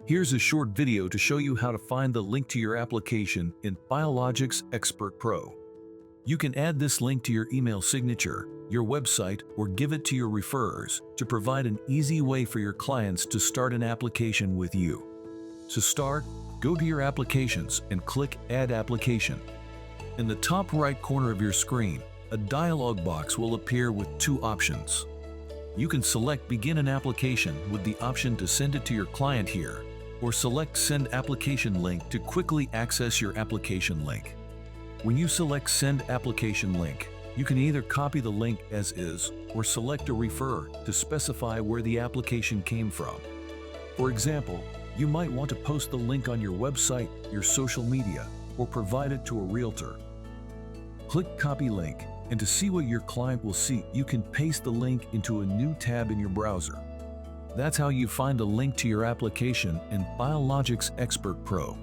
Here's a short video to show you how to find the link to your application in Filogix Expert Pro. You can add this link to your email signature, your website, or give it to your referrers to provide an easy way for your clients to start an application with you. To start, go to your applications and click Add Application. In the top right corner of your screen, a dialog box will appear with two options. You can select Begin an application with the option to send it to your client here, or select Send Application Link to quickly access your application link. When you select Send Application Link, you can either copy the link as is or select a referrer to specify where the application came from. For example, you might want to post the link on your website, your social media, or provide it to a realtor. Click Copy Link, and to see what your client will see, you can paste the link into a new tab in your browser. That's how you find a link to your application in Filogix Expert Pro.